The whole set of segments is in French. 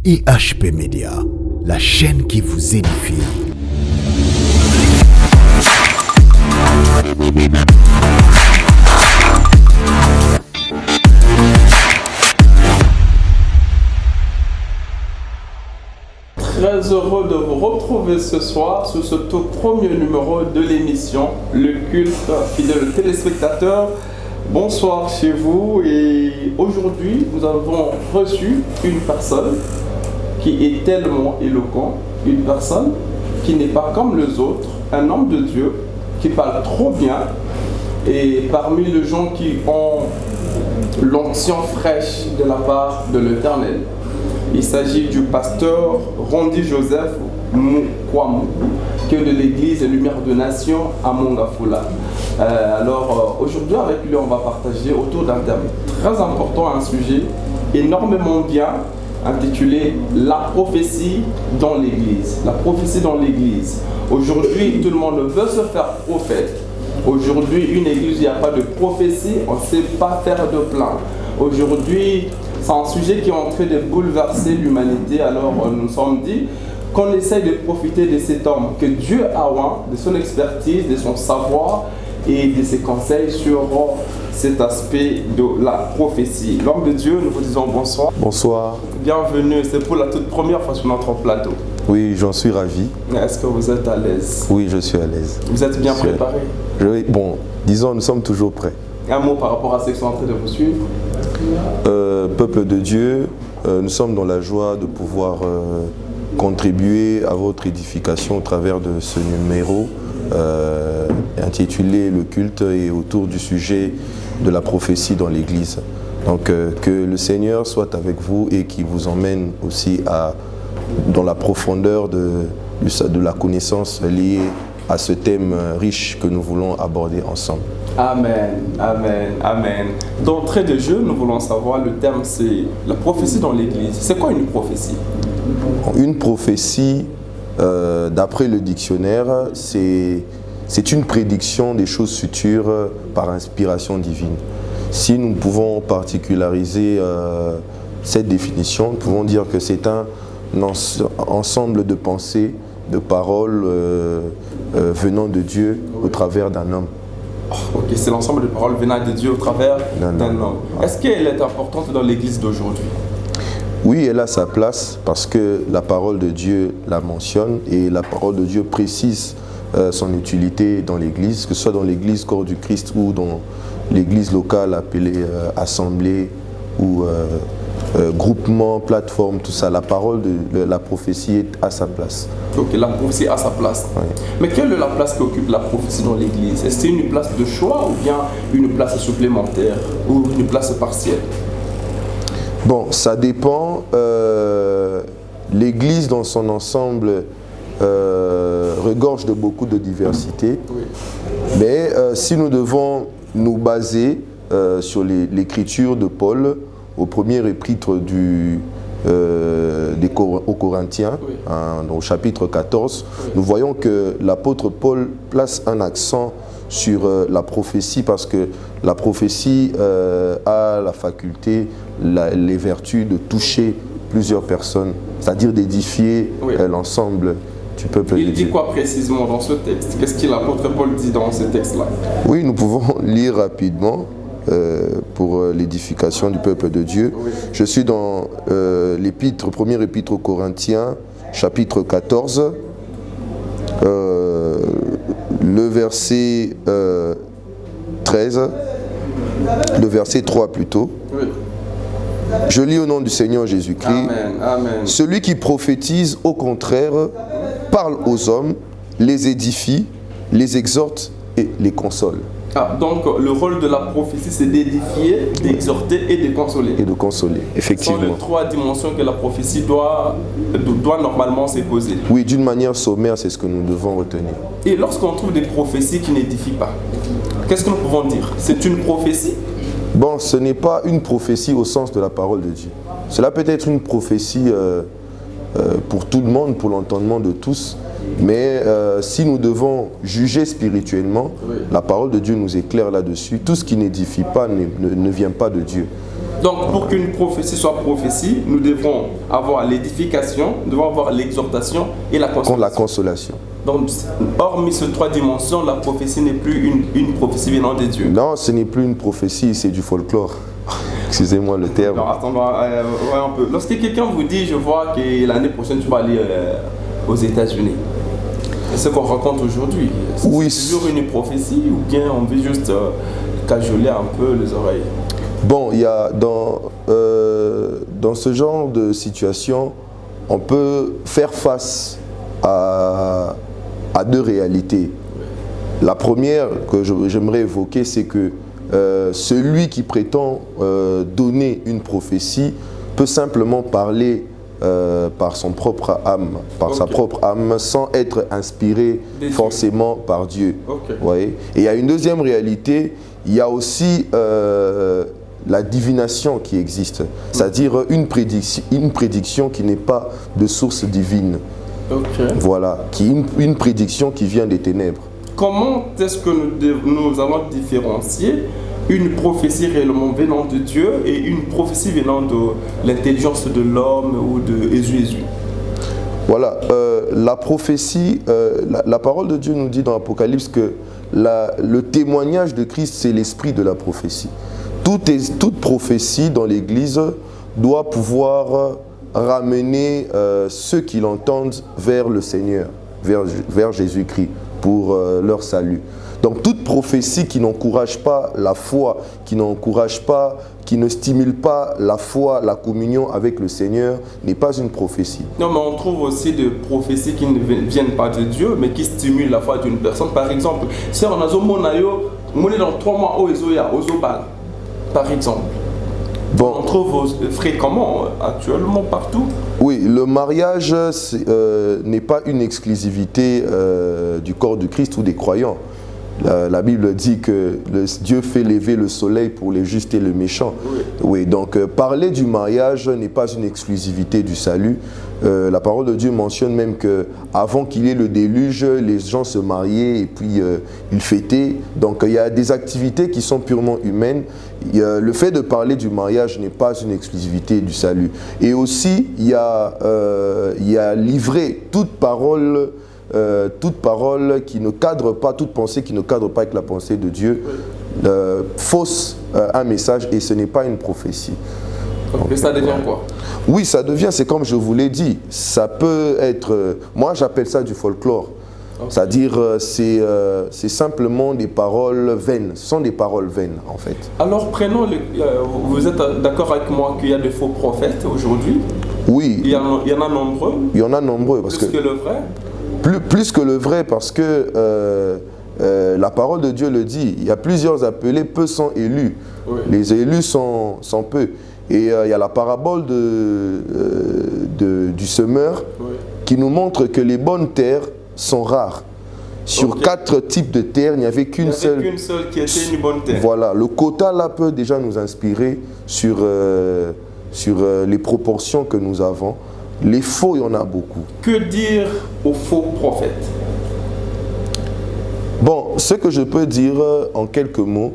IHP Média, la chaîne qui vous édifie. Très heureux de vous retrouver ce soir sur ce tout premier numéro de l'émission Le Culte, fidèles téléspectateurs. Bonsoir chez vous, et aujourd'hui nous avons reçu une personne qui est tellement éloquent, une personne qui n'est pas comme les autres, un homme de Dieu qui parle trop bien, et parmi les gens qui ont l'onction fraîche de la part de l'Éternel. Il s'agit du pasteur Rondi Joseph Mukwamu, qui est de l'église Lumière de Nation à Mongafula. Aujourd'hui avec lui on va partager autour d'un thème très important, un sujet énormément bien intitulé La prophétie dans l'église. La prophétie dans l'église. Aujourd'hui tout le monde veut se faire prophète. Aujourd'hui une église où il n'y a pas de prophétie, on ne sait pas faire de plan. Aujourd'hui c'est un sujet qui est en train de bouleverser l'humanité. Alors nous nous sommes dit qu'on essaye de profiter de cet homme que Dieu a oint, de son expertise, de son savoir et de ses conseils sur cet aspect de la prophétie. L'homme de Dieu, nous vous disons bonsoir. Bonsoir. Bienvenue, c'est pour la toute première fois sur notre plateau. Oui, j'en suis ravi. Est-ce que vous êtes à l'aise? Oui, je suis à l'aise. Vous êtes bien préparé? Bon, disons, nous sommes toujours prêts. Un mot par rapport à ceux qui sont en train de vous suivre? Peuple de Dieu, nous sommes dans la joie de pouvoir contribuer à votre édification au travers de ce numéro intitulé Le culte et autour du sujet de la prophétie dans l'Église. Donc que le Seigneur soit avec vous et qu'il vous emmène aussi dans la profondeur de la connaissance liée à ce thème riche que nous voulons aborder ensemble. Amen, amen, amen. D'entrée de jeu, nous voulons savoir, le thème c'est la prophétie dans l'Église. C'est quoi une prophétie? Une prophétie, d'après le dictionnaire, c'est une prédiction des choses futures par inspiration divine. Si nous pouvons particulariser cette définition, nous pouvons dire que c'est un ensemble de pensées, de paroles venant de Dieu au travers d'un homme. Ok, c'est l'ensemble de paroles venant de Dieu au travers d'un homme. Est-ce qu'elle est importante dans l'Église d'aujourd'hui? Oui, elle a sa place parce que la parole de Dieu la mentionne et la parole de Dieu précise son utilité dans l'Église, que ce soit dans l'Église corps du Christ ou dans l'Église locale appelée assemblée ou groupement, plateforme, tout ça. La parole de la prophétie est à sa place. Ok, la prophétie a sa place. Oui. Mais quelle est la place qu'occupe la prophétie dans l'Église? Est-ce que c'est une place de choix ou bien une place supplémentaire ou une place partielle? Bon, ça dépend. L'Église dans son ensemble regorge de beaucoup de diversité. Oui. Mais si nous devons nous baser sur l'écriture de Paul au premier épître aux Corinthiens, oui. Au chapitre 14, oui. Nous voyons que l'apôtre Paul place un accent sur la prophétie parce que la prophétie a la faculté, les vertus de toucher plusieurs personnes, c'est-à-dire d'édifier oui. L'ensemble du peuple. Il dit quoi précisément dans ce texte? Qu'est-ce que l'apôtre Paul dit dans ce texte-là? Oui, nous pouvons lire rapidement pour l'édification du peuple de Dieu. Oui. Je suis dans premier épître aux Corinthiens, chapitre 14, le verset 13, le verset 3 plutôt. Oui. Je lis au nom du Seigneur Jésus-Christ. Amen, amen. Celui qui prophétise, au contraire, parle aux hommes, les édifie, les exhorte et les console. Ah, donc le rôle de la prophétie, c'est d'édifier, d'exhorter et de consoler. Et de consoler, effectivement. Ce sont les trois dimensions que la prophétie doit normalement s'épouser. Oui, d'une manière sommaire, c'est ce que nous devons retenir. Et lorsqu'on trouve des prophéties qui n'édifient pas, qu'est-ce que nous pouvons dire? C'est une prophétie? Bon, ce n'est pas une prophétie au sens de la parole de Dieu. Cela peut être une prophétie pour tout le monde, pour l'entendement de tous. Mais si nous devons juger spirituellement, oui. La parole de Dieu nous éclaire là-dessus. Tout ce qui n'édifie pas ne vient pas de Dieu. Donc, pour qu'une prophétie soit prophétie, nous devons avoir l'édification, nous devons avoir l'exhortation et la consolation. La consolation. Donc, hormis ces trois dimensions, la prophétie n'est plus une prophétie venant de Dieu. Non, ce n'est plus une prophétie, c'est du folklore. Excusez-moi le terme. Alors, attends, un peu. Lorsque quelqu'un vous dit, je vois que l'année prochaine, tu vas aller aux États-Unis, c'est ce qu'on rencontre aujourd'hui. Oui. C'est toujours une prophétie ou bien on veut juste cajoler un peu les oreilles? Bon, il y a dans ce genre de situation, on peut faire face à deux réalités. La première que j'aimerais évoquer, c'est que celui qui prétend donner une prophétie peut simplement parler par son propre âme, sa propre âme, sans être inspiré forcément par Dieu. Et il y a une deuxième réalité, il y a aussi la divination qui existe, c'est-à-dire une prédiction qui n'est pas de source divine. Voilà, une prédiction qui vient des ténèbres. Comment est-ce que nous allons différencier une prophétie réellement venant de Dieu et une prophétie venant de l'intelligence de l'homme ou de Jésus? Voilà, la prophétie, la parole de Dieu nous dit dans l'Apocalypse que le témoignage de Christ, c'est l'esprit de la prophétie. Toute prophétie dans l'Église doit pouvoir ramener ceux qui l'entendent vers le Seigneur, vers Jésus-Christ, pour leur salut. Donc toute prophétie qui n'encourage pas la foi, qui ne stimule pas la foi, la communion avec le Seigneur, n'est pas une prophétie. Non, mais on trouve aussi des prophéties qui ne viennent pas de Dieu, mais qui stimulent la foi d'une personne. Par exemple, si on a dans 3 mois au Ozobal, par exemple. Bon. On trouve fréquemment, actuellement, partout. Oui, le mariage n'est pas une exclusivité du corps du Christ ou des croyants. La Bible dit que Dieu fait lever le soleil pour les justes et les méchants. Oui, donc parler du mariage n'est pas une exclusivité du salut. La parole de Dieu mentionne même qu'avant qu'il y ait le déluge, les gens se mariaient et puis ils fêtaient. Donc il y a des activités qui sont purement humaines. Le fait de parler du mariage n'est pas une exclusivité du salut. Et aussi, il y a livré toute parole qui ne cadre pas, toute pensée qui ne cadre pas avec la pensée de Dieu, fausse un message et ce n'est pas une prophétie. Mais ça devient quoi? Oui, ça devient, c'est comme je vous l'ai dit, ça peut être, moi j'appelle ça du folklore. C'est-à-dire, c'est simplement des paroles vaines, ce sont des paroles vaines en fait. Alors prenons, vous êtes d'accord avec moi qu'il y a des faux prophètes aujourd'hui? Oui. Il y en a nombreux? Il y en a nombreux. Parce plus que le vrai? Plus que le vrai, parce que la parole de Dieu le dit, il y a plusieurs appelés, peu sont élus. Oui. Les élus sont peu. Et il y a la parabole du semeur qui nous montre que les bonnes terres sont rares. Sur 4 types de terres, il n'y avait qu'une seule qui était une bonne terre. Voilà, le quota là peut déjà nous inspirer sur les proportions que nous avons. Les faux, il y en a beaucoup. Que dire aux faux prophètes? Bon, ce que je peux dire en quelques mots,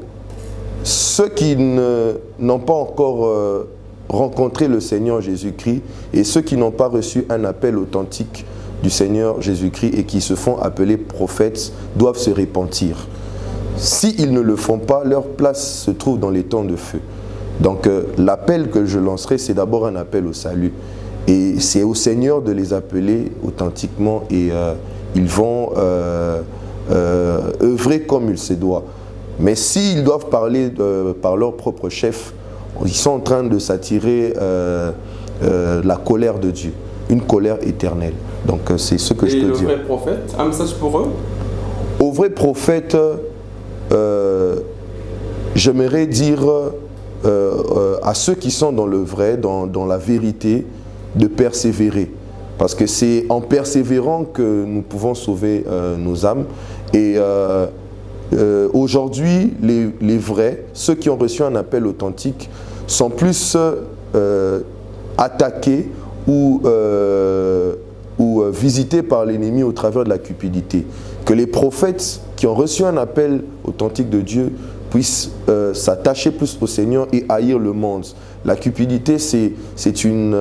ceux qui n'ont pas encore rencontré le Seigneur Jésus-Christ et ceux qui n'ont pas reçu un appel authentique du Seigneur Jésus-Christ et qui se font appeler prophètes doivent se repentir. S'ils ne le font pas, leur place se trouve dans les temps de feu. Donc l'appel que je lancerai, c'est d'abord un appel au salut. Et c'est au Seigneur de les appeler authentiquement et ils vont œuvrer comme il se doit. Mais s'ils doivent parler par leur propre chef, ils sont en train de s'attirer la colère de Dieu, une colère éternelle. Donc c'est ce que je peux dire. Et le vrai prophète, un message pour eux? Au vrai prophète, j'aimerais dire à ceux qui sont dans le vrai, dans la vérité, de persévérer. Parce que c'est en persévérant que nous pouvons sauver nos âmes. Et aujourd'hui, les vrais, ceux qui ont reçu un appel authentique, sont plus attaqués ou visités par l'ennemi au travers de la cupidité. Que les prophètes qui ont reçu un appel authentique de Dieu puissent s'attacher plus au Seigneur et haïr le monde. La cupidité, c'est une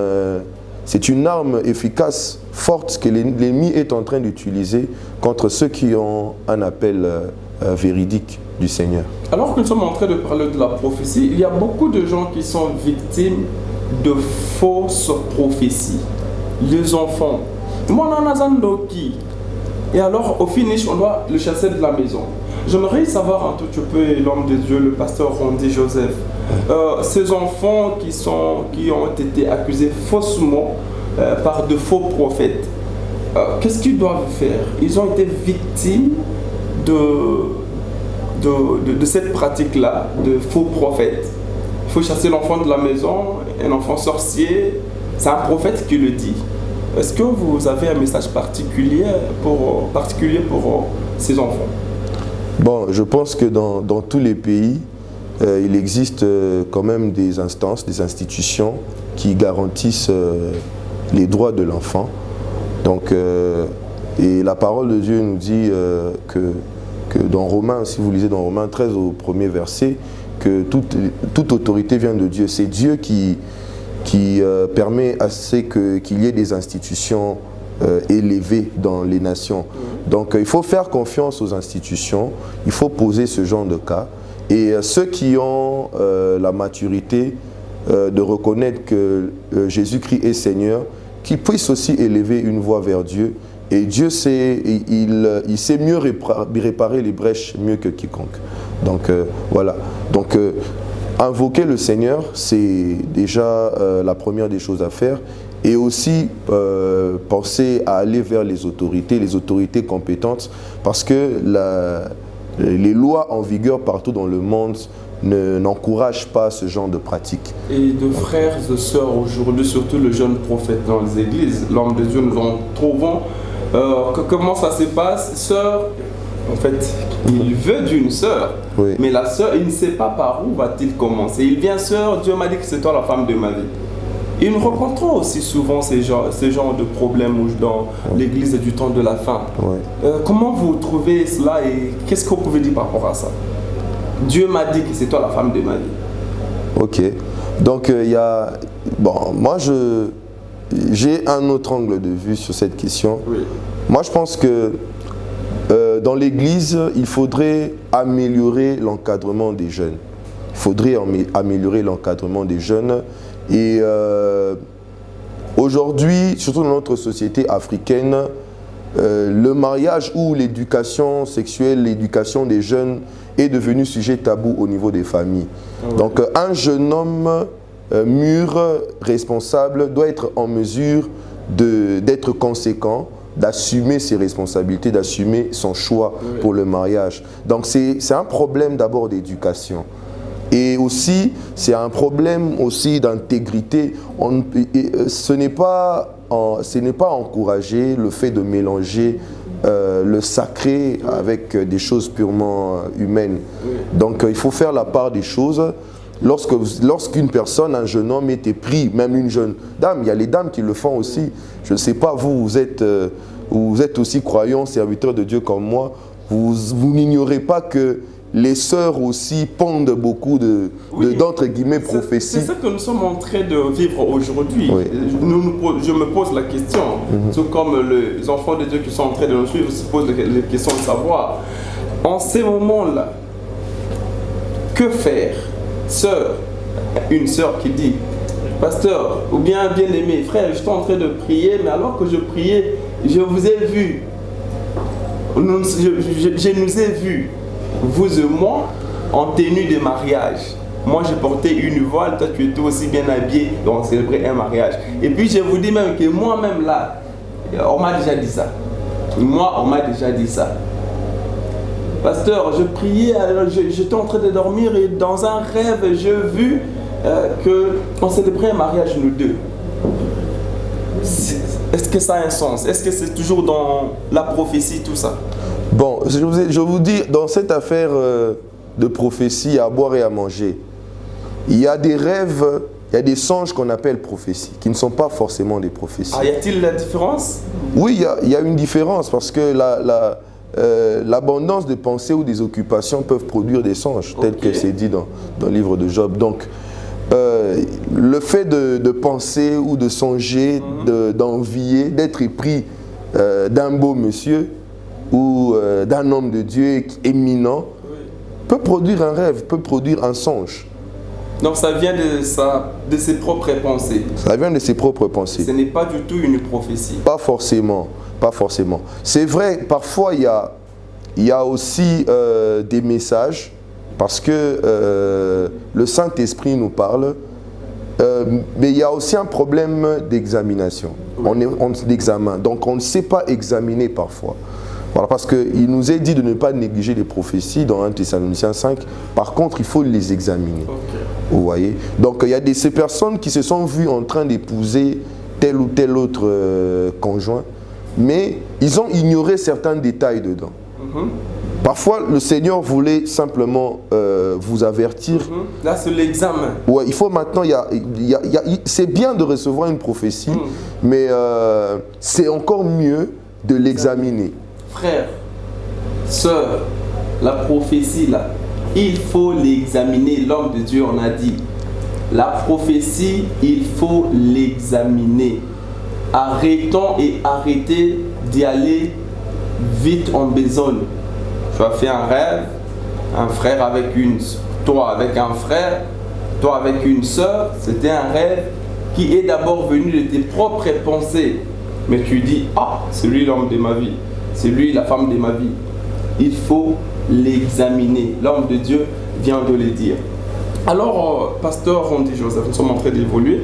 arme efficace, forte, que l'ennemi est en train d'utiliser contre ceux qui ont un appel véridique du Seigneur. Alors que nous sommes en train de parler de la prophétie, il y a beaucoup de gens qui sont victimes de fausses prophéties. Les enfants. Et alors, au finish, on doit le chasser de la maison. J'aimerais savoir un tout petit peu, l'homme de Dieu, le pasteur Randy Joseph, ces enfants qui ont été accusés faussement par de faux prophètes, qu'est-ce qu'ils doivent faire? Ils ont été victimes de cette pratique-là, de faux prophètes. Il faut chasser l'enfant de la maison, un enfant sorcier, c'est un prophète qui le dit. Est-ce que vous avez un message particulier pour ces enfants? Bon, je pense que dans tous les pays, il existe quand même des instances, des institutions qui garantissent les droits de l'enfant. Donc, et la parole de Dieu nous dit que dans Romains, si vous lisez dans Romains 13 au premier verset, que toute autorité vient de Dieu. C'est Dieu qui permet à ce qu'il y ait des institutions élevées dans les nations. Donc il faut faire confiance aux institutions, il faut poser ce genre de cas. Et ceux qui ont la maturité de reconnaître que Jésus-Christ est Seigneur, qu'ils puissent aussi élever une voix vers Dieu. Et Dieu sait, il sait mieux réparer les brèches mieux que quiconque. Donc voilà. Donc invoquer le Seigneur, c'est déjà la première des choses à faire. Et aussi penser à aller vers les autorités compétentes, parce que les lois en vigueur partout dans le monde n'encouragent pas ce genre de pratique. Et de frères et sœurs aujourd'hui, surtout le jeune prophète dans les églises, l'homme de Dieu, nous en trouvons. Comment ça se passe? Sœur, en fait, il veut d'une sœur, oui. Mais la sœur, il ne sait pas par où va-t-il commencer. Il vient, sœur, Dieu m'a dit que c'est toi la femme de ma vie. Et nous rencontrons aussi souvent ces genres de problèmes dans l'église du temps de la fin. Oui. Comment vous trouvez cela et qu'est-ce que vous pouvez dire par rapport à ça? Dieu m'a dit que c'est toi la femme de ma vie. Ok. Donc, il y a... Bon, moi, j'ai un autre angle de vue sur cette question. Oui. Moi, je pense que dans l'église, il faudrait améliorer l'encadrement des jeunes. Il faudrait améliorer l'encadrement des jeunes. Et aujourd'hui, surtout dans notre société africaine, le mariage ou l'éducation sexuelle, l'éducation des jeunes est devenu sujet tabou au niveau des familles. Oui. Donc un jeune homme mûr, responsable, doit être en mesure d'être conséquent, d'assumer ses responsabilités, d'assumer son choix pour le mariage. Donc c'est un problème d'abord d'éducation. Et aussi, c'est un problème aussi d'intégrité. Ce n'est pas encouragé le fait de mélanger le sacré avec des choses purement humaines. Donc il faut faire la part des choses. Lorsqu'une personne, un jeune homme est épris, même une jeune dame, il y a les dames qui le font aussi. Je ne sais pas, vous êtes aussi croyants, serviteurs de Dieu comme moi, vous n'ignorez pas que les sœurs aussi pondent beaucoup d'entre guillemets prophéties. C'est ça que nous sommes en train de vivre aujourd'hui. Oui. Je me pose la question, tout comme les enfants de Dieu qui sont en train de nous suivre se posent les questions de savoir, en ces moments-là, que faire? Sœur, une sœur qui dit, pasteur, ou bien bien-aimé, frère, je suis en train de prier, mais alors que je priais, je vous ai vu, je nous ai vus, vous et moi, en tenue de mariage. Moi, je portais une voile, toi, tu étais aussi bien habillé, et on célébrait un mariage. Et puis, je vous dis même que moi-même, là, on m'a déjà dit ça. Moi, on m'a déjà dit ça. Pasteur, je priais, j'étais en train de dormir et dans un rêve, j'ai vu qu'on célébrait un mariage, nous deux. Est-ce que ça a un sens? Est-ce que c'est toujours dans la prophétie, tout ça? Bon, je vous dis, dans cette affaire de prophétie, à boire et à manger, il y a des rêves, il y a des songes qu'on appelle prophéties, qui ne sont pas forcément des prophéties. Ah, y a-t-il la différence? Oui, il y a une différence, parce que l'abondance de pensées ou des occupations peuvent produire des songes, tel que c'est dit dans le livre de Job. Donc, le fait de penser ou de songer, d'envier, d'être épris d'un beau monsieur ou d'un homme de Dieu éminent, peut produire un rêve, peut produire un songe. Donc ça vient de ses propres pensées. Ça vient de ses propres pensées. Ce n'est pas du tout une prophétie. Pas forcément, pas forcément. C'est vrai, parfois il y a aussi des messages, parce que le Saint-Esprit nous parle, mais il y a aussi un problème d'examination, d'examen. Donc on ne sait pas examiner parfois. Voilà, parce qu'il nous est dit de ne pas négliger les prophéties dans 1 Thessaloniciens 5. Par contre, il faut les examiner. Okay. Vous voyez? Donc, il y a ces personnes qui se sont vues en train d'épouser tel ou tel autre conjoint, mais ils ont ignoré certains détails dedans. Parfois, le Seigneur voulait simplement vous avertir. Là, c'est l'examen. Ouais, il faut maintenant, c'est bien de recevoir une prophétie, mais c'est encore mieux de l'examiner. Frère, sœur, la prophétie là, il faut l'examiner. L'homme de Dieu en a dit. La prophétie, il faut l'examiner. Arrêtons et arrêtez d'y aller vite en besogne. Tu as fait un rêve, un frère avec toi avec un frère, toi avec une sœur. C'était un rêve qui est d'abord venu de tes propres pensées. Mais tu dis, ah, c'est lui l'homme de ma vie. C'est lui la femme de ma vie. Il faut l'examiner. L'homme de Dieu vient de le dire. Alors, pasteur Randy Joseph, nous sommes en train d'évoluer.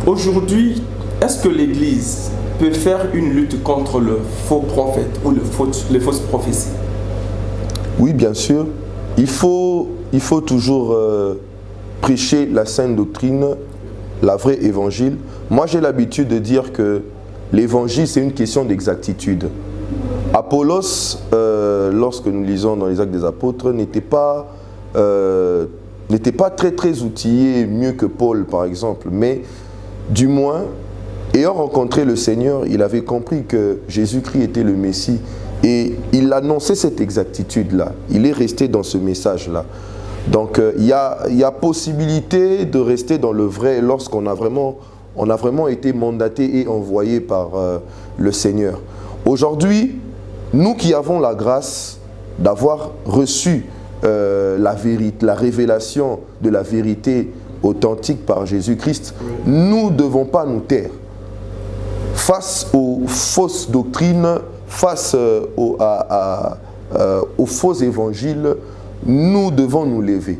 Aujourd'hui, est-ce que l'Église peut faire une lutte contre le faux prophète ou les fausses prophéties? Oui, bien sûr. Il faut toujours prêcher la sainte doctrine, la vraie évangile. Moi, j'ai l'habitude de dire que l'évangile, c'est une question d'exactitude. Apollos, lorsque nous lisons dans les Actes des Apôtres, n'était pas très outillé, mieux que Paul, par exemple. Mais du moins, ayant rencontré le Seigneur, il avait compris que Jésus-Christ était le Messie. Et il annonçait cette exactitude-là. Il est resté dans ce message-là. Donc, il y a possibilité de rester dans le vrai lorsqu'on a vraiment été mandaté et envoyé par le Seigneur. Aujourd'hui, nous qui avons la grâce d'avoir reçu la vérité, la révélation de la vérité authentique par Jésus-Christ, nous ne devons pas nous taire. Face aux fausses doctrines, face aux faux évangiles, nous devons nous lever.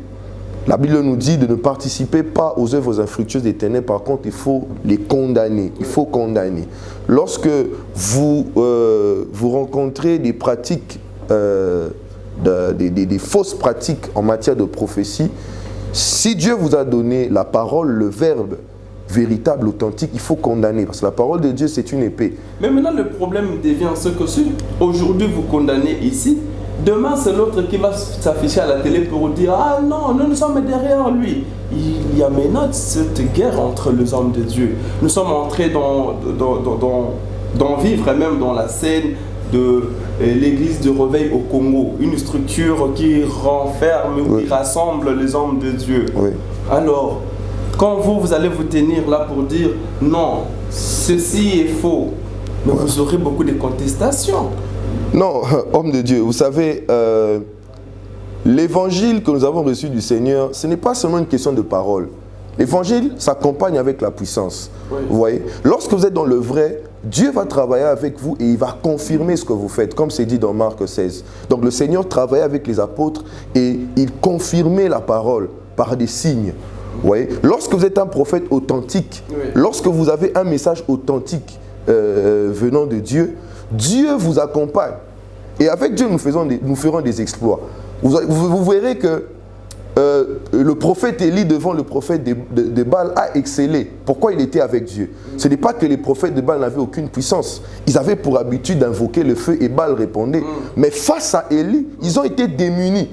La Bible nous dit de ne participer pas aux œuvres infructueuses des ténèbres. Par contre, il faut les condamner. Il faut condamner. Lorsque vous rencontrez des pratiques, des fausses pratiques en matière de prophétie, si Dieu vous a donné la parole, le verbe véritable, authentique, il faut condamner. Parce que la parole de Dieu, c'est une épée. Mais maintenant, le problème devient ce que si aujourd'hui vous condamnez ici, demain, c'est l'autre qui va s'afficher à la télé pour dire « Ah non, nous sommes derrière lui ». Il y a maintenant cette guerre entre les hommes de Dieu. Nous sommes entrés dans vivre même dans la scène de l'église de réveil au Congo, une structure qui renferme ou qui rassemble les hommes de Dieu. Oui. Alors, quand vous allez vous tenir là pour dire « Non, ceci est faux », mais vous aurez beaucoup de contestations. Non, homme de Dieu, vous savez, l'évangile que nous avons reçu du Seigneur, ce n'est pas seulement une question de parole. L'évangile s'accompagne avec la puissance. Oui. Vous voyez, lorsque vous êtes dans le vrai, Dieu va travailler avec vous et il va confirmer ce que vous faites, comme c'est dit dans Marc 16. Donc le Seigneur travaillait avec les apôtres et il confirmait la parole par des signes. Vous voyez, lorsque vous êtes un prophète authentique, lorsque vous avez un message authentique venant de Dieu, Dieu vous accompagne. Et avec Dieu, nous ferons des exploits. Vous verrez que le prophète Élie devant le prophète de Baal a excellé. Pourquoi il était avec Dieu? Ce n'est pas que les prophètes de Baal n'avaient aucune puissance. Ils avaient pour habitude d'invoquer le feu et Baal répondait. Mais face à Élie, ils ont été démunis.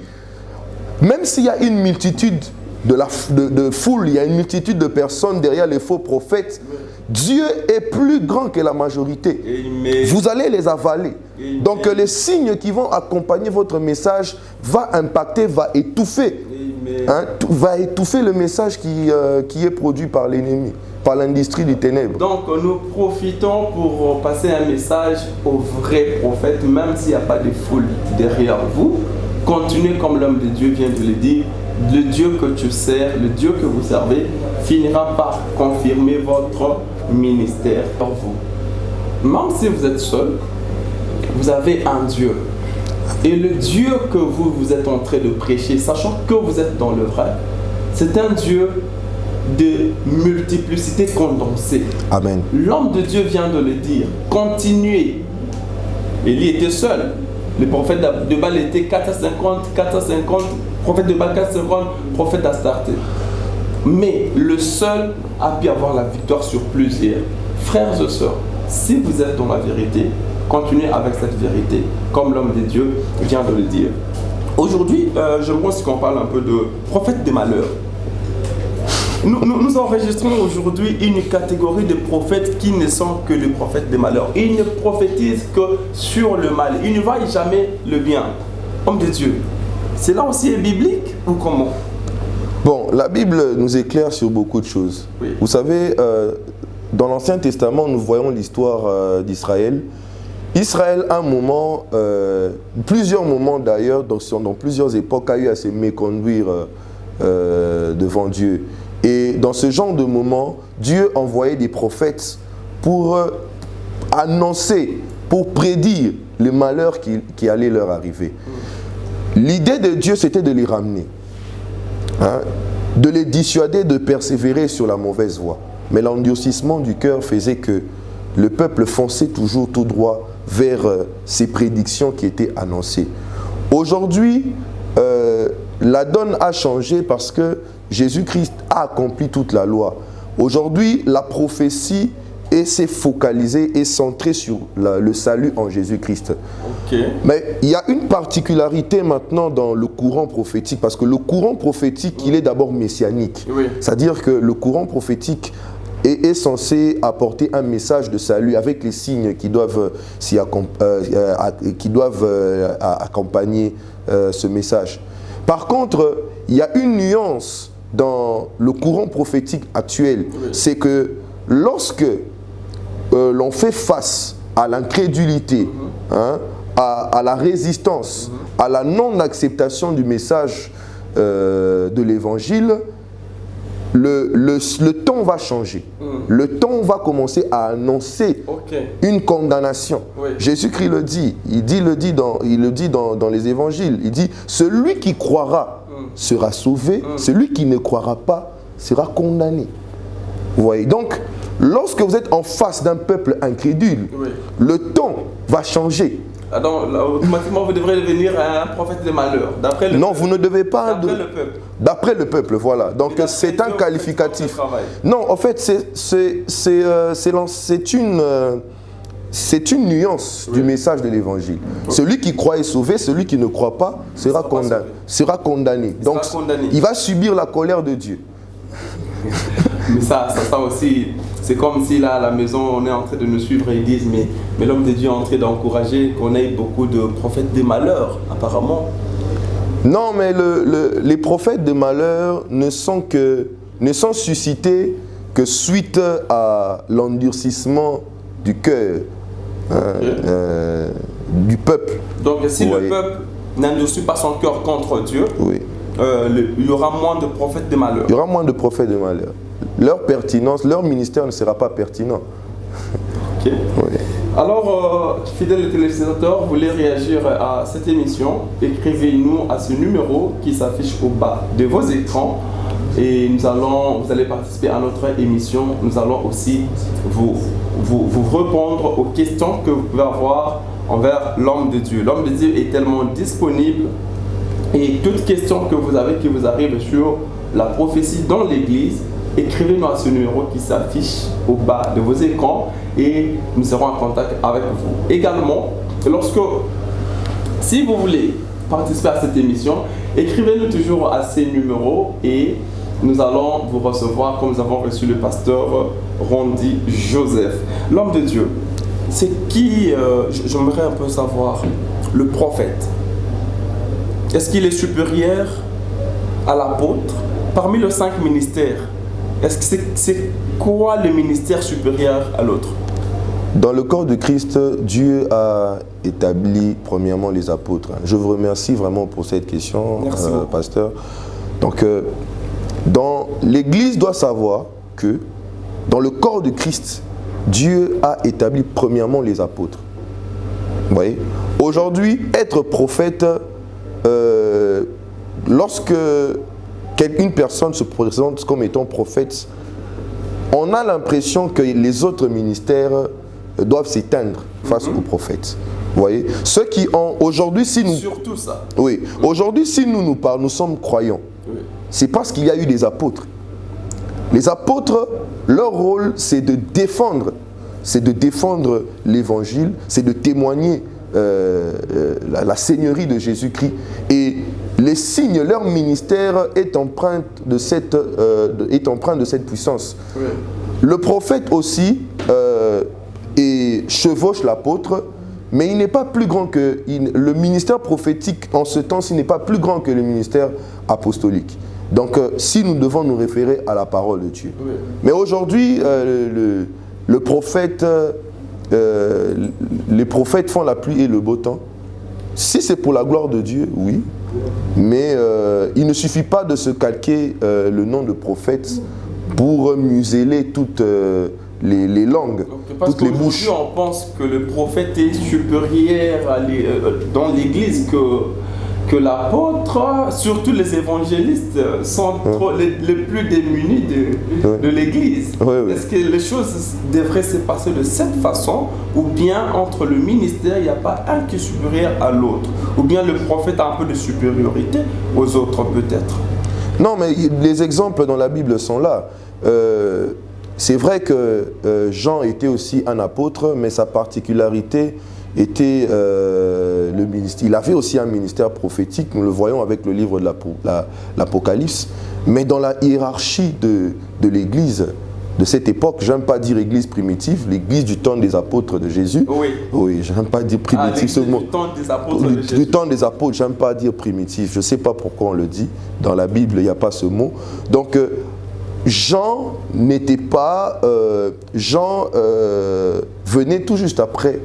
Même s'il y a une multitude de foule, il y a une multitude de personnes derrière les faux prophètes, Dieu est plus grand que la majorité. Amen. Vous allez les avaler. Amen. Donc les signes qui vont accompagner votre message va impacter, va étouffer. Amen. Hein, va étouffer le message qui est produit par l'ennemi, par l'industrie du ténèbre. Donc nous profitons pour passer un message aux vrais prophètes, même s'il n'y a pas de foule derrière vous. Continuez comme l'homme de Dieu vient de le dire. Le Dieu que tu sers, le Dieu que vous servez, finira par confirmer votre ministère pour vous. Même si vous êtes seul, vous avez un Dieu. Et le Dieu que vous êtes en train de prêcher, sachant que vous êtes dans le vrai, c'est un Dieu de multiplicité condensée. Amen. L'homme de Dieu vient de le dire. Continuez. Élie était seul. Le prophète de Baal était 450, prophète de Baal 450, prophète d'Astarté. Mais le seul a pu avoir la victoire sur plusieurs. Frères et sœurs, si vous êtes dans la vérité, continuez avec cette vérité, comme l'homme de Dieu vient de le dire. Aujourd'hui, j'aimerais aussi qu'on parle un peu de prophète des malheurs. Nous enregistrons aujourd'hui une catégorie de prophètes qui ne sont que les prophètes des malheurs. Ils ne prophétisent que sur le mal. Ils ne voient jamais le bien. Homme de Dieu, cela aussi est biblique ou comment? Bon, la Bible nous éclaire sur beaucoup de choses. Oui. Vous savez, dans l'Ancien Testament, nous voyons l'histoire d'Israël. Israël, à un moment, plusieurs moments d'ailleurs, dans plusieurs époques, a eu à se méconduire devant Dieu. Et dans ce genre de moment, Dieu envoyait des prophètes pour annoncer, pour prédire le malheur qui allait leur arriver. L'idée de Dieu, c'était de les ramener, hein, de les dissuader de persévérer sur la mauvaise voie. Mais l'endurcissement du cœur faisait que le peuple fonçait toujours tout droit vers ces prédictions qui étaient annoncées. Aujourd'hui, la donne a changé parce que Jésus-Christ a accompli toute la loi. Aujourd'hui, la prophétie s'est focalisée et centrée sur le salut en Jésus-Christ. Okay. Mais il y a une particularité maintenant dans le courant prophétique, parce que le courant prophétique, il est d'abord messianique. Oui. C'est-à-dire que le courant prophétique est censé apporter un message de salut avec les signes qui doivent accompagner ce message. Par contre, il y a une nuance dans le courant prophétique actuel, oui. C'est que lorsque l'on fait face à l'incrédulité, hein, à la résistance, à la non-acceptation du message de l'évangile, le temps va changer. Le temps va commencer à annoncer une condamnation. Oui. Jésus-Christ le dit, il le dit dans les évangiles, il dit, celui qui croira sera sauvé, celui qui ne croira pas sera condamné. Vous voyez, donc, lorsque vous êtes en face d'un peuple incrédule, oui. Le temps va changer. Donc, là, automatiquement, vous devrez devenir un prophète des malheurs. D'après le non, peuple. vous ne devez pas. D'après le peuple. D'après le peuple, voilà. Donc, c'est un qualificatif. Non, en fait, c'est une nuance, oui. Du message de l'évangile. Okay. Celui qui croit est sauvé, celui qui ne croit pas sera condamné. Donc, il va subir la colère de Dieu. Mais ça aussi, c'est comme si là, à la maison, on est en train de nous suivre et ils disent mais l'homme de Dieu est en train d'encourager qu'on ait beaucoup de prophètes des malheurs, apparemment. Non, mais les prophètes des malheurs ne sont suscités que suite à l'endurcissement du cœur, du peuple. Donc, si le peuple n'endurcit pas son cœur contre Dieu, oui. Il y aura moins de prophètes de malheur. Il y aura moins de prophètes de malheur. Leur pertinence, leur ministère ne sera pas pertinent. Ok. Oui. Alors, fidèles téléspectateurs, vous voulez réagir à cette émission? Écrivez-nous à ce numéro qui s'affiche au bas de vos écrans. Et vous allez participer à notre émission. Nous allons aussi vous répondre aux questions que vous pouvez avoir envers l'homme de Dieu. L'homme de Dieu est tellement disponible. Et toute question que vous avez, qui vous arrive sur la prophétie dans l'église, écrivez-nous à ce numéro qui s'affiche au bas de vos écrans et nous serons en contact avec vous. Également, si vous voulez participer à cette émission, écrivez-nous toujours à ces numéros et nous allons vous recevoir comme nous avons reçu le pasteur Rondi Joseph. L'homme de Dieu, c'est qui, j'aimerais un peu savoir, le prophète. Est-ce qu'il est supérieur à l'apôtre? Parmi les 5 ministères, est-ce que c'est quoi le ministère supérieur à l'autre? Dans le corps de Christ, Dieu a établi premièrement les apôtres. Je vous remercie vraiment pour cette question, pasteur. Donc, l'Église doit savoir que dans le corps de Christ, Dieu a établi premièrement les apôtres. Vous voyez? Aujourd'hui, être prophète, lorsque une personne se présente comme étant prophète, on a l'impression que les autres ministères doivent s'éteindre face aux prophètes. Vous voyez? Ceux qui ont aujourd'hui, si nous... Surtout ça. Oui. Aujourd'hui, si nous parlons, nous sommes croyants. Oui. C'est parce qu'il y a eu des apôtres. Les apôtres, leur rôle, c'est de défendre. C'est de défendre l'évangile, c'est de témoigner la seigneurie de Jésus-Christ. Et les signes, leur ministère est empreint de cette puissance. Oui. Le prophète aussi chevauche l'apôtre, mais il n'est pas plus grand que... le ministère prophétique, en ce temps-ci, n'est pas plus grand que le ministère apostolique. Donc, si nous devons nous référer à la parole de Dieu. Oui. Mais aujourd'hui, le prophète, les prophètes font la pluie et le beau temps. Si c'est pour la gloire de Dieu, oui. Mais il ne suffit pas de se calquer le nom de prophète pour museler toutes les langues, toutes les bouches. On pense que le prophète est supérieur dans l'Église que l'apôtre, surtout les évangélistes, sont les plus démunis de l'Église. Oui, oui. Est-ce que les choses devraient se passer de cette façon, ou bien entre le ministère, il n'y a pas un qui est supérieur à l'autre, ou bien le prophète a un peu de supériorité aux autres peut-être? Non, mais les exemples dans la Bible sont là. C'est vrai que Jean était aussi un apôtre, mais sa particularité était le ministère. Il avait aussi un ministère prophétique, nous le voyons avec le livre de l'Apocalypse. Mais dans la hiérarchie de l'Église de cette époque, j'aime pas dire Église primitive, l'Église du temps des apôtres de Jésus. Oui. Oui, j'aime pas dire primitive. Ce mot. Du temps des apôtres de Jésus. Du temps des apôtres, j'aime pas dire primitif. Je sais pas pourquoi on le dit. Dans la Bible, il n'y a pas ce mot. Donc Jean n'était pas... Jean venait tout juste après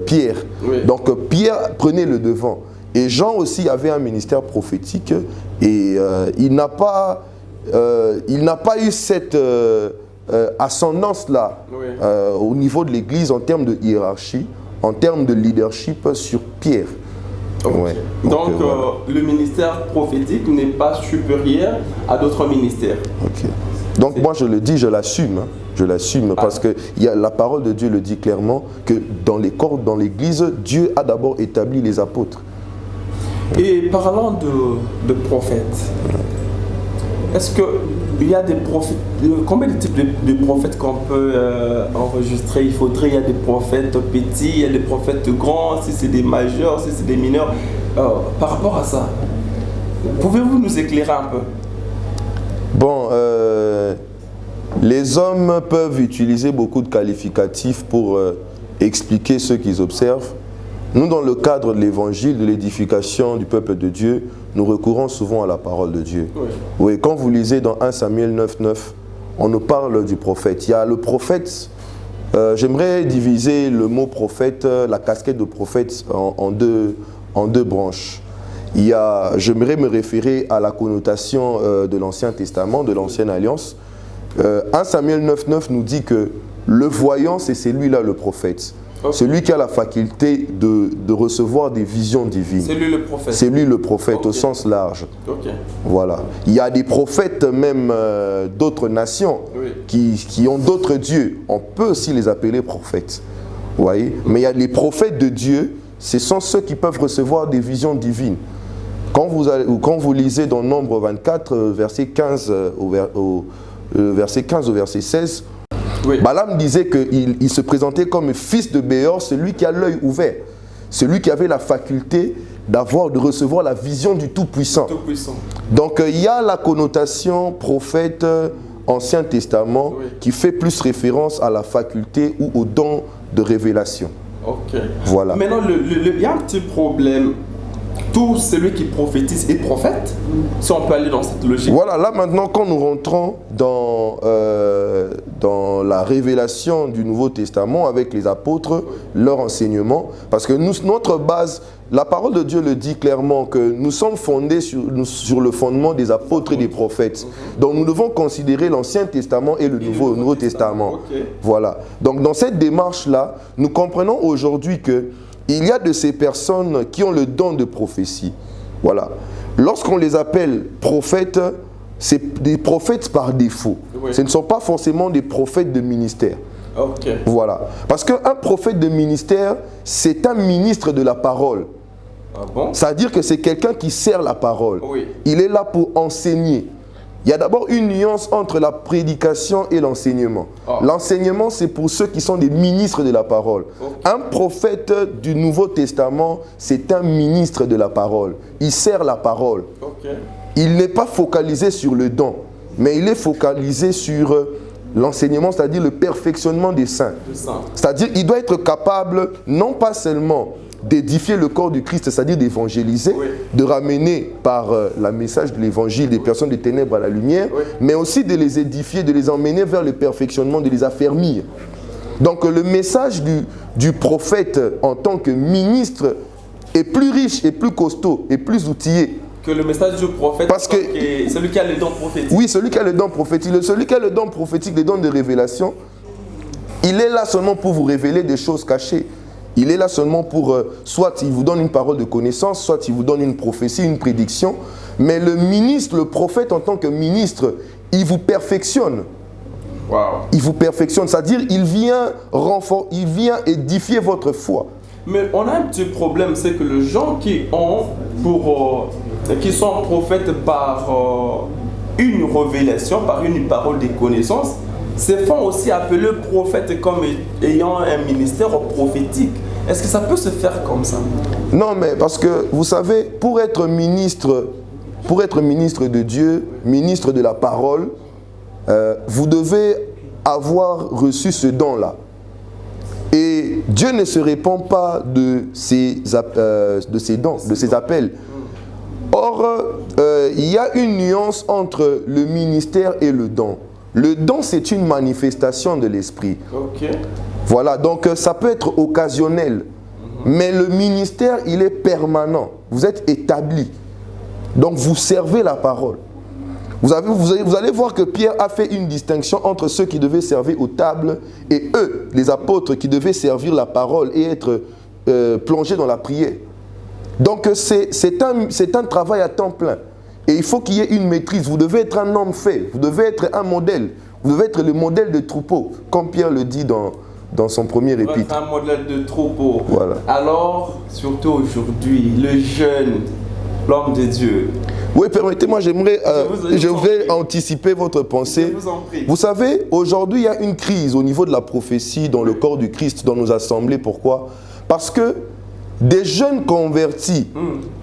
Pierre. Oui. Donc Pierre prenait le devant. Et Jean aussi avait un ministère prophétique et il n'a pas eu cette ascendance-là oui. Au niveau de l'Église en termes de hiérarchie, en termes de leadership sur Pierre. Okay. Ouais. Donc voilà. Le ministère prophétique n'est pas supérieur à d'autres ministères. Okay. Donc moi je le dis, je l'assume. Hein. Je l'assume parce que la parole de Dieu le dit clairement que dans les corps, dans l'Église, Dieu a d'abord établi les apôtres. Et parlant de prophètes, est-ce qu'il y a des prophètes, combien de types de prophètes qu'on peut enregistrer? Il y a des prophètes petits, il y a des prophètes grands, si c'est des majeurs, si c'est des mineurs. Par rapport à ça, pouvez-vous nous éclairer un peu? Bon, les hommes peuvent utiliser beaucoup de qualificatifs pour expliquer ce qu'ils observent. Nous, dans le cadre de l'évangile, de l'édification du peuple de Dieu, nous recourons souvent à la parole de Dieu. Oui. Oui, quand vous lisez dans 1 Samuel 9,9, on nous parle du prophète. Il y a le prophète, j'aimerais diviser le mot prophète, la casquette de prophète en deux branches. J'aimerais me référer à la connotation de l'Ancien Testament, de l'Ancienne Alliance. 1 Samuel 9,9 nous dit que le voyant, c'est celui-là le prophète. Okay. Celui qui a la faculté de recevoir des visions divines. C'est lui le prophète. C'est lui le prophète okay. Au sens large. Okay. Voilà. Il y a des prophètes même d'autres nations oui. qui ont d'autres dieux. On peut aussi les appeler prophètes. Vous voyez? Mais il y a les prophètes de Dieu, ce sont ceux qui peuvent recevoir des visions divines. Quand vous lisez dans Nombre 24, verset 15 au verset 16, oui. Balaam disait qu'il se présentait comme fils de Béor, celui qui a l'œil ouvert, celui qui avait la faculté de recevoir la vision du Tout-Puissant. Tout-puissant. Donc il y a la connotation prophète Ancien Testament qui fait plus référence à la faculté ou au don de révélation. Ok. Voilà. Maintenant, il y a un petit problème. Tout celui qui prophétise est prophète, si on peut aller dans cette logique. Voilà, là maintenant, quand nous rentrons dans la révélation du Nouveau Testament avec les apôtres, leur enseignement, parce que notre base, la parole de Dieu le dit clairement que nous sommes fondés sur le fondement des apôtres et des prophètes. Donc nous devons considérer l'Ancien Testament et le Nouveau Testament. Okay. Voilà. Donc dans cette démarche-là, nous comprenons aujourd'hui que il y a de ces personnes qui ont le don de prophétie. Voilà. Lorsqu'on les appelle prophètes, c'est des prophètes par défaut. Oui. Ce ne sont pas forcément des prophètes de ministère. Ok. Voilà. Parce qu'un prophète de ministère, c'est un ministre de la parole. Ah bon? C'est-à-dire que c'est quelqu'un qui sert la parole. Oui. Il est là pour enseigner. Il y a d'abord une nuance entre la prédication et l'enseignement. Ah. L'enseignement, c'est pour ceux qui sont des ministres de la parole. Okay. Un prophète du Nouveau Testament, c'est un ministre de la parole. Il sert la parole. Okay. Il n'est pas focalisé sur le don, mais il est focalisé sur l'enseignement, c'est-à-dire le perfectionnement des saints. C'est-à-dire qu'il doit être capable, non pas seulement d'édifier le corps du Christ, c'est-à-dire d'évangéliser, oui, de ramener par le message de l'évangile des personnes des ténèbres à la lumière, oui, mais aussi de les édifier, de les emmener vers le perfectionnement, de les affermir. Donc le message du prophète en tant que ministre est plus riche et plus costaud et plus outillé. Que le message du prophète, parce que celui qui a le don prophétique. Oui, celui qui a le don prophétique. Celui qui a le don prophétique, le don de révélation, il est là seulement pour vous révéler des choses cachées. Il est là seulement pour, soit il vous donne une parole de connaissance, soit il vous donne une prophétie, une prédiction. Mais le ministre, le prophète en tant que ministre, il vous perfectionne. Wow. Il vous perfectionne, c'est-à-dire il vient édifier votre foi. Mais on a un petit problème, c'est que les gens qui sont prophètes par une révélation, par une parole de connaissance, se font aussi appeler prophètes comme ayant un ministère prophétique. Est-ce que ça peut se faire comme ça? Non, mais parce que vous savez, pour être ministre de Dieu, ministre de la parole, vous devez avoir reçu ce don-là. Et Dieu ne se répand pas de ses dons, de ses appels. Or, il y a une nuance entre le ministère et le don. Le don, c'est une manifestation de l'esprit. Okay. Voilà, donc ça peut être occasionnel. Mais le ministère, il est permanent. Vous êtes établi. Donc vous servez la parole. Vous allez voir que Pierre a fait une distinction entre ceux qui devaient servir aux tables et eux, les apôtres, qui devaient servir la parole et être plongés dans la prière. Donc c'est un travail à temps plein. Et il faut qu'il y ait une maîtrise. Vous devez être un homme fait. Vous devez être un modèle. Vous devez être le modèle de troupeau, comme Pierre le dit dans son premier épître. Un modèle de troupeau. Voilà. Alors, surtout aujourd'hui, le jeune, l'homme de Dieu. Oui, permettez-moi, je vais anticiper votre pensée. Je vous en prie. Vous savez, aujourd'hui, il y a une crise au niveau de la prophétie dans le corps du Christ, dans nos assemblées. Pourquoi? Parce que des jeunes convertis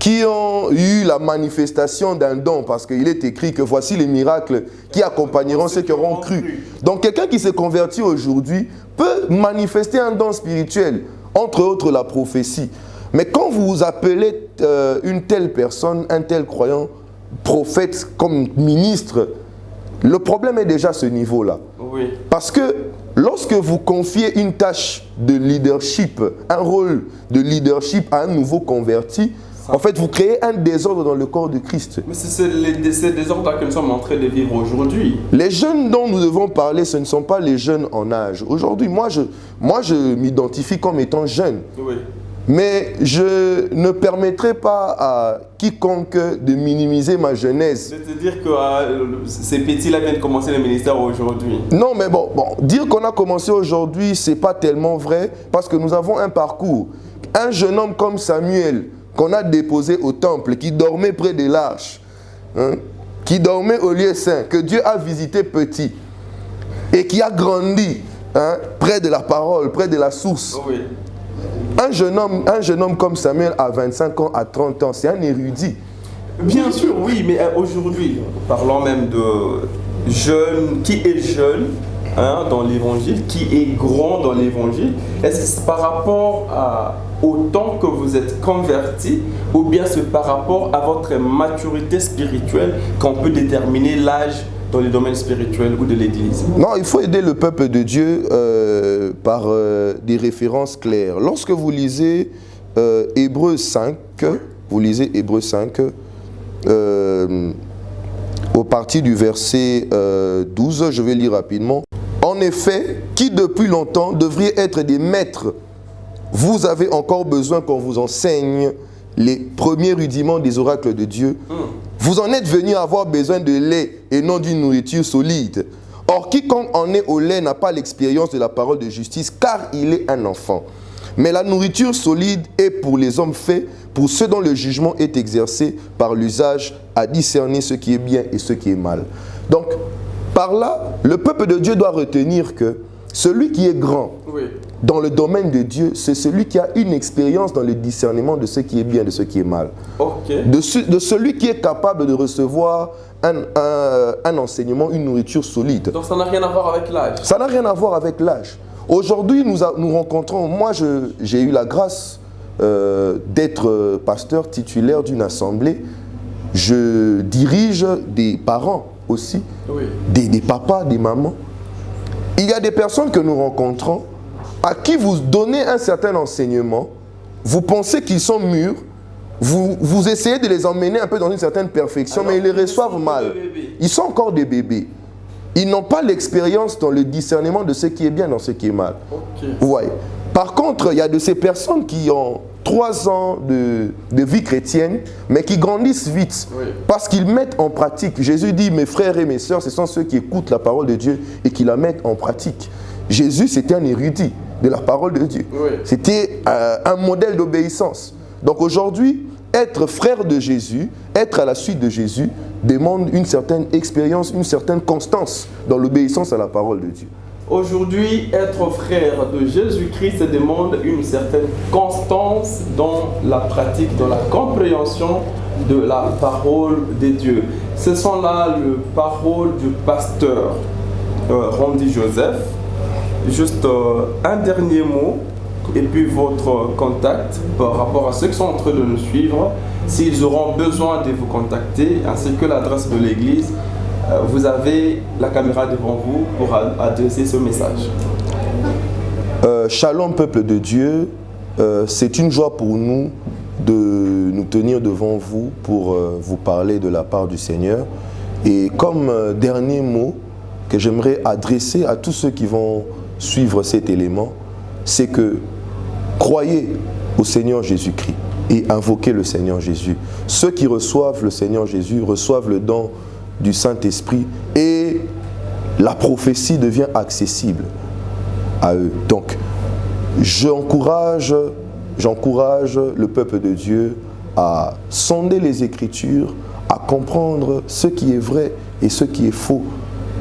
qui ont eu la manifestation d'un don, parce qu'il est écrit que voici les miracles qui accompagneront ceux qui auront cru. Donc quelqu'un qui s'est converti aujourd'hui peut manifester un don spirituel, entre autres la prophétie. Mais quand vous appelez une telle personne, un tel croyant, prophète comme ministre, le problème est déjà à ce niveau-là. Oui. Parce que lorsque vous confiez une tâche de leadership, un rôle de leadership à un nouveau converti, en fait, vous créez un désordre dans le corps de Christ. Mais c'est ces désordres que nous sommes en train de vivre aujourd'hui. Les jeunes dont nous devons parler, ce ne sont pas les jeunes en âge. Aujourd'hui, moi, je m'identifie comme étant jeune. Oui. Mais je ne permettrai pas à quiconque de minimiser ma jeunesse. C'est-à-dire que ces petits-là viennent commencer le ministère aujourd'hui. Non, mais bon, dire qu'on a commencé aujourd'hui, ce n'est pas tellement vrai, parce que nous avons un parcours. Un jeune homme comme Samuel, qu'on a déposé au temple, qui dormait près de l'arche, qui dormait au lieu saint, que Dieu a visité petit, et qui a grandi près de la parole, près de la source. Oui. Un jeune homme comme Samuel à 25 ans, à 30 ans, c'est un érudit. Bien sûr, oui, mais aujourd'hui, parlons même de jeune, qui est jeune dans l'évangile, qui est grand dans l'évangile, est-ce que c'est par rapport au temps que vous êtes converti ou bien c'est par rapport à votre maturité spirituelle qu'on peut déterminer l'âge dans les domaines spirituels ou de l'Église? Non, il faut aider le peuple de Dieu par des références claires. Lorsque vous lisez Hébreux 5, vous lisez Hébreux 5, au parti du verset 12, je vais lire rapidement. En effet, qui depuis longtemps devriez être des maîtres, vous avez encore besoin qu'on vous enseigne les premiers rudiments des oracles de Dieu. Vous en êtes venus avoir besoin de lait et non d'une nourriture solide. Or, quiconque en est au lait n'a pas l'expérience de la parole de justice, car il est un enfant. Mais la nourriture solide est pour les hommes faits, pour ceux dont le jugement est exercé par l'usage à discerner ce qui est bien et ce qui est mal. Donc, par là, le peuple de Dieu doit retenir que celui qui est grand dans le domaine de Dieu, c'est celui qui a une expérience dans le discernement de ce qui est bien et de ce qui est mal. De celui qui est capable de recevoir un enseignement, une nourriture solide. Donc ça n'a rien à voir avec l'âge? Ça n'a rien à voir avec l'âge. Aujourd'hui, nous rencontrons, moi j'ai eu la grâce d'être pasteur titulaire d'une assemblée. Je dirige des parents aussi, des papas, des mamans. Il y a des personnes que nous rencontrons à qui vous donnez un certain enseignement, vous pensez qu'ils sont mûrs, vous essayez de les emmener un peu dans une certaine perfection, mais ils les reçoivent mal. Ils sont encore des bébés. Ils n'ont pas l'expérience dans le discernement de ce qui est bien, dans ce qui est mal. Ouais. Par contre, il y a de ces personnes qui ont 3 ans de vie chrétienne, mais qui grandissent vite, parce qu'ils mettent en pratique. Jésus dit, mes frères et mes sœurs, ce sont ceux qui écoutent la parole de Dieu et qui la mettent en pratique. Jésus, c'était un érudit de la parole de Dieu. C'était un modèle d'obéissance. Donc aujourd'hui, être frère de Jésus, être à la suite de Jésus, demande une certaine expérience, une certaine constance dans l'obéissance à la parole de Dieu. Aujourd'hui, être frère de Jésus-Christ demande une certaine constance dans la pratique, dans la compréhension de la parole de Dieu. Ce sont là les paroles du pasteur Randy Joseph. Juste un dernier mot et puis votre contact par rapport à ceux qui sont en train de nous suivre, s'ils auront besoin de vous contacter, ainsi que l'adresse de l'église. Vous avez la caméra devant vous pour adresser ce message. Shalom peuple de Dieu, c'est une joie pour nous de nous tenir devant vous pour vous parler de la part du Seigneur. Et comme dernier mot que j'aimerais adresser à tous ceux qui vont suivre cet élément, c'est que croyez au Seigneur Jésus-Christ et invoquez le Seigneur Jésus. Ceux qui reçoivent le Seigneur Jésus reçoivent le don du Saint-Esprit et la prophétie devient accessible à eux. Donc, j'encourage le peuple de Dieu à sonder les Écritures, à comprendre ce qui est vrai et ce qui est faux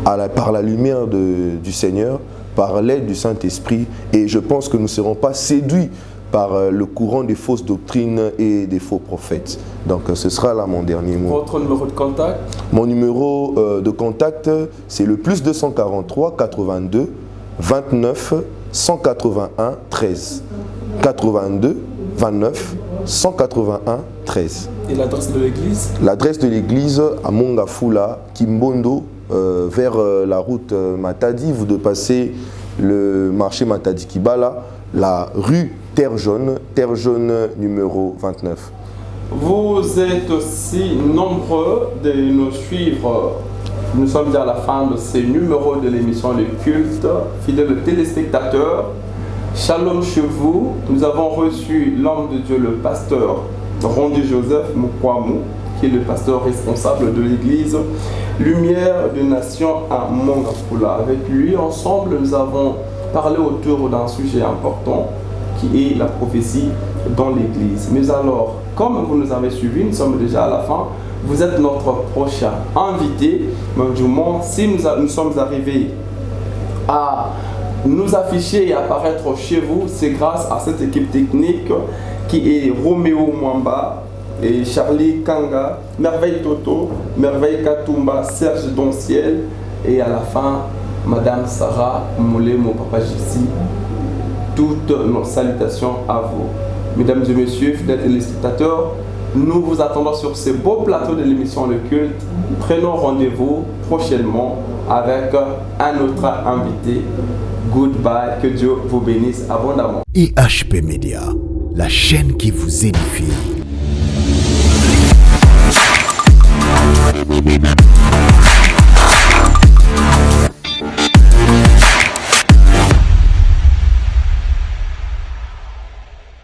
par la lumière du Seigneur, par l'aide du Saint-Esprit. Et je pense que nous ne serons pas séduits par le courant des fausses doctrines et des faux prophètes. Donc ce sera là mon dernier mot. Votre numéro de contact? Mon numéro de contact, c'est le plus 243 82 29 181 13. 82 29 181 13. Et l'adresse de l'église? L'adresse de l'église à Mongafula, Kimbondo, vers la route Matadi. Vous devez passer le marché Matadi Kibala, la rue Terre Jaune numéro 29. Vous êtes aussi nombreux de nous suivre. Nous sommes déjà à la fin de ces numéros de l'émission Le Culte. Fidèles téléspectateurs, shalom chez vous. Nous avons reçu l'homme de Dieu, le pasteur Randy Joseph Mukwamu, qui est le pasteur responsable de l'église Lumière des Nations à Mongafula. Avec lui, ensemble, nous avons parlé autour d'un sujet important qui est la prophétie dans l'église. Mais alors, comme vous nous avez suivis, nous sommes déjà à la fin. Vous êtes notre prochain invité. Mais du moins, si nous sommes arrivés à nous afficher et apparaître chez vous, c'est grâce à cette équipe technique qui est Roméo Mwamba et Charlie Kanga, Merveille Toto, Merveille Katumba, Serge Donciel et à la fin, Madame Sarah Moulé, mon papa Gypsy. Toutes nos salutations à vous. Mesdames et messieurs, fidèles téléspectateurs, nous vous attendons sur ce beau plateau de l'émission Le Culte. Prenons rendez-vous prochainement avec un autre invité. Goodbye, que Dieu vous bénisse abondamment. IHP Média, la chaîne qui vous édifie.